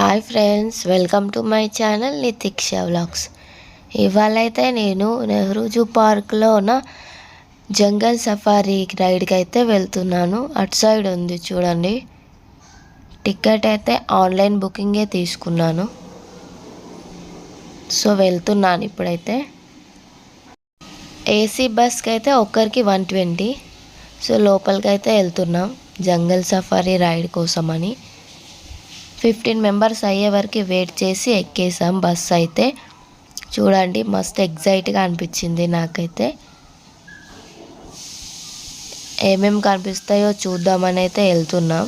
Hi friends, welcome to my channel Nitiksha vlogs. ఇవాళైతే నేను Nehru zoo పార్క్లో ఉన్న జంగల్ సఫారీ రైడ్కి అయితే వెళ్తున్నాను. అటు సైడ్ ఉంది చూడండి. టికెట్ అయితే ఆన్లైన్ బుకింగే తీసుకున్నాను. సో వెళ్తున్నాను ఇప్పుడైతే. ఏసీ బస్కి అయితే ఒక్కరికి 120. సో లోపలికి అయితే వెళ్తున్నాం జంగల్ సఫారీ రైడ్ కోసమని. 15 మెంబర్స్ అయ్యే వరకు వెయిట్ చేసి ఎక్కేసాం బస్ అయితే. చూడండి మస్తు ఎగ్జైట్గా అనిపించింది నాకైతే. ఏమేమి కనిపిస్తాయో చూద్దామని అయితే వెళ్తున్నాం.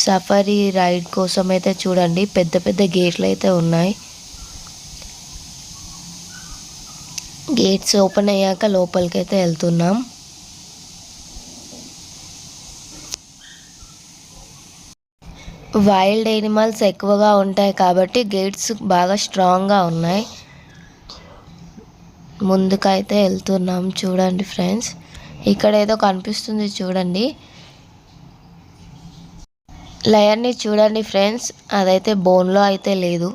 సఫారీ రైడ్ కోసం అయితే చూడండి పెద్ద పెద్ద గేట్లు అయితే ఉన్నాయి. గేట్స్ ఓపెన్ అయ్యాక లోపలికి అయితే వెళ్తున్నాం. వైల్డ్ యానిమల్స్ ఎక్కువగా ఉంటాయి కాబట్టి గేట్స్ బాగా స్ట్రాంగ్గా ఉన్నాయి. ముందుకైతే వెళ్తున్నాం. చూడండి ఫ్రెండ్స్, ఇక్కడ ఏదో కనిపిస్తుంది చూడండి. లయన్ని చూడండి ఫ్రెండ్స్, అదైతే బోన్లో అయితే లేదు.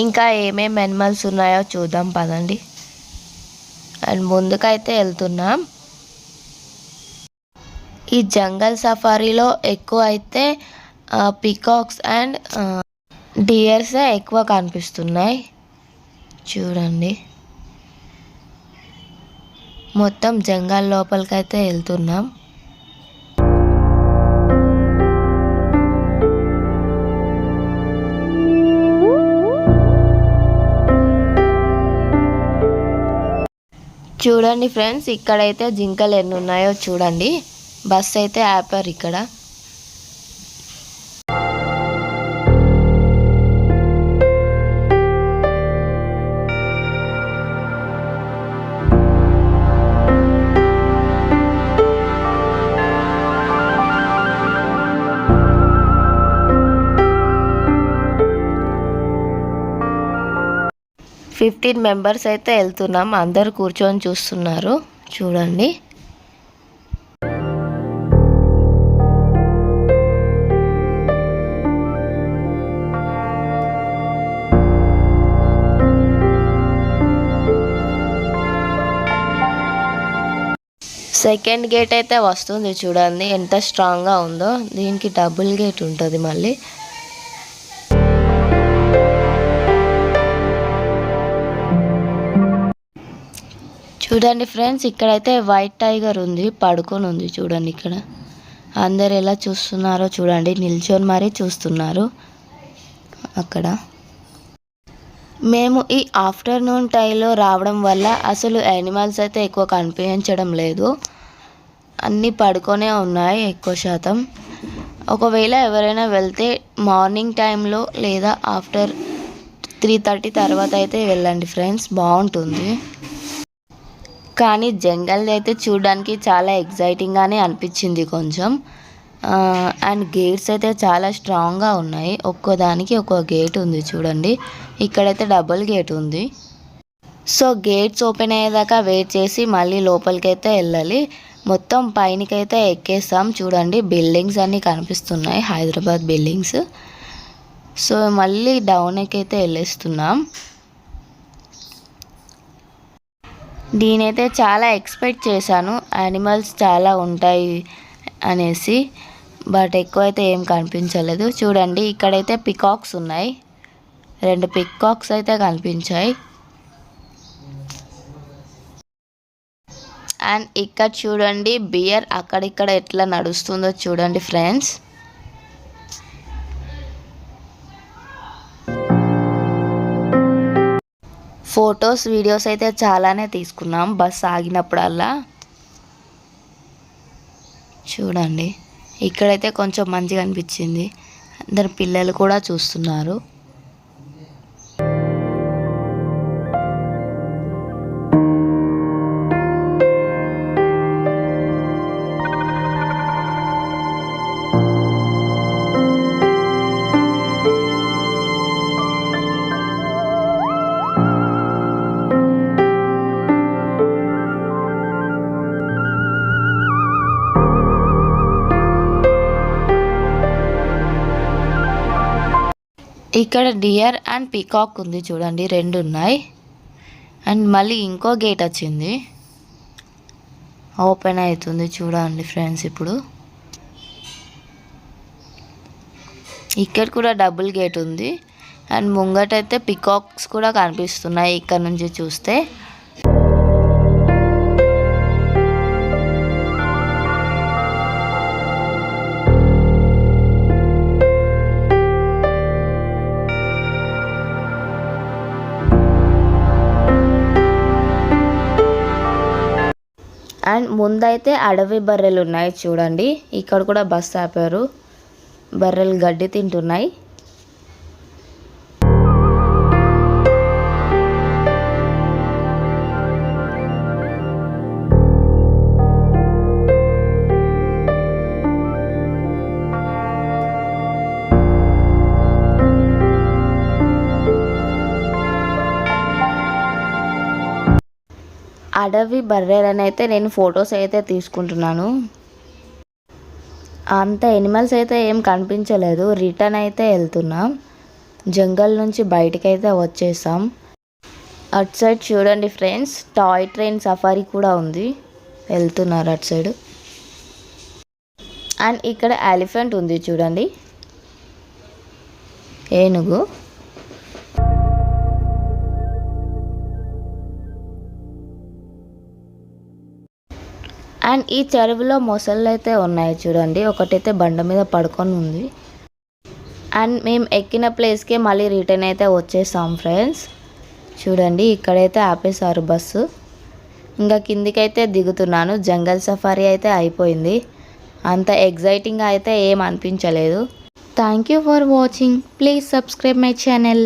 ఇంకా ఏమేమి యానిమల్స్ ఉన్నాయో చూద్దాం పదండి. అండ్ ముందుకైతే వెళ్తున్నాం. ఈ జంగల్ సఫారీలో ఎక్కువ అయితే పీకాక్స్ అండ్ డియర్సే ఎక్కువ కనిపిస్తున్నాయి. చూడండి మొత్తం జంగల్ లోపలికైతే వెళ్తున్నాం. చూడండి ఫ్రెండ్స్, ఇక్కడైతే జింకలు ఎన్ని ఉన్నాయో చూడండి. బస్ అయితే ఆపారు ఇక్కడ. ఫిఫ్టీన్ మెంబర్స్ అయితే వెళ్తున్నాం. అందరు కూర్చొని చూస్తున్నారు చూడండి. సెకండ్ గేట్ అయితే వస్తుంది చూడండి ఎంత స్ట్రాంగ్గా ఉందో. దీనికి డబుల్ గేట్ ఉంటుంది మళ్ళీ. చూడండి ఫ్రెండ్స్, ఇక్కడైతే వైట్ టైగర్ ఉంది, పడుకొని ఉంది చూడండి. ఇక్కడ అందరు ఎలా చూస్తున్నారో చూడండి, నిల్చొని మరీ చూస్తున్నారు అక్కడ. మేము ఈ ఆఫ్టర్నూన్ టైంలో రావడం వల్ల అసలు యానిమల్స్ అయితే ఎక్కువ కనిపించడం లేదు. అన్నీ పడుకొనే ఉన్నాయి ఎక్కువ శాతం. ఒకవేళ ఎవరైనా వెళ్తే మార్నింగ్ టైంలో లేదా ఆఫ్టర్ 3:30 తర్వాత అయితే వెళ్ళండి ఫ్రెండ్స్, బాగుంటుంది. కానీ జంగల్ అయితే చూడడానికి చాలా ఎగ్జైటింగ్గానే అనిపించింది కొంచెం. అండ్ గేట్స్ అయితే చాలా స్ట్రాంగ్గా ఉన్నాయి. ఒక్కోదానికి ఒక్కో గేట్ ఉంది చూడండి. ఇక్కడైతే డబుల్ గేట్ ఉంది. సో గేట్స్ ఓపెన్ అయ్యేదాకా వెయిట్ చేసి మళ్ళీ లోపలికి అయితే వెళ్ళాలి. మొత్తం పైనకైతే ఎక్కేస్తాం. చూడండి బిల్డింగ్స్ అన్నీ కనిపిస్తున్నాయి, హైదరాబాద్ బిల్డింగ్స్. సో మళ్ళీ డౌన్కి అయితే వెళ్ళేస్తున్నాం. నేనైతే చాలా ఎక్స్పెక్ట్ చేశాను యానిమల్స్ చాలా ఉంటాయి అనేసి, బట్ ఎక్కువ అయితే ఏం కనిపించలేదు. చూడండి ఇక్కడైతే పికాక్స్ ఉన్నాయి, 2 పికాక్స్ అయితే కనిపించాయి. అండ్ ఇక్కడ చూడండి బియర్ అక్కడిక్కడ ఎట్లా నడుస్తుందో చూడండి ఫ్రెండ్స్. ఫొటోస్ వీడియోస్ అయితే చాలానే తీసుకున్నాం బస్ ఆగినప్పుడల్లా. చూడండి ఇక్కడైతే కొంచెం మంచిగా అనిపించింది. అందరు పిల్లలు కూడా చూస్తున్నారు. ఇక్కడ డియర్ అండ్ పీకాక్ ఉంది చూడండి, 2 ఉన్నాయి. అండ్ మళ్ళీ ఇంకో గేట్ వచ్చింది, ఓపెన్ అవుతుంది చూడండి ఫ్రెండ్స్. ఇప్పుడు ఇక్కడ కూడా డబుల్ గేట్ ఉంది. అండ్ ముంగటైతే పీకాక్స్ కూడా కనిపిస్తున్నాయి ఇక్కడ నుంచి చూస్తే. అండ్ ముందైతే అడవి బర్రెలు ఉన్నాయి చూడండి. ఇక్కడ కూడా బస్సు ఆపారు, బర్రెలు గడ్డి తింటున్నాయి. అడవి బర్రెలనైతే నేను ఫొటోస్ అయితే తీసుకుంటున్నాను. అంత ఎనిమల్స్ అయితే ఏం కనిపించలేదు. రిటర్న్ అయితే వెళ్తున్నాం, జంగల్ నుంచి బయటకైతే వచ్చేసాం. అటు సైడ్ చూడండి ఫ్రెండ్స్, టాయ్ ట్రైన్ సఫారీ కూడా ఉంది, వెళ్తున్నారు అటు సైడ్. అండ్ ఇక్కడ ఎలిఫెంట్ ఉంది చూడండి, ఏనుగు. అండ్ ఈ చెరువులో మొసళ్ళు అయితే ఉన్నాయి చూడండి, ఒకటైతే బండ మీద పడుకొని ఉంది. అండ్ మేము ఎక్కిన ప్లేస్కే మళ్ళీ రిటర్న్ అయితే వచ్చేసాం ఫ్రెండ్స్. చూడండి ఇక్కడైతే ఆపేశారు బస్సు. ఇంకా కిందికైతే దిగుతున్నాను. జంగల్ సఫారీ అయితే అయిపోయింది, అంత ఎగ్జైటింగ్గా అయితే ఏం అనిపించలేదు. Thank you for watching. Please subscribe my channel.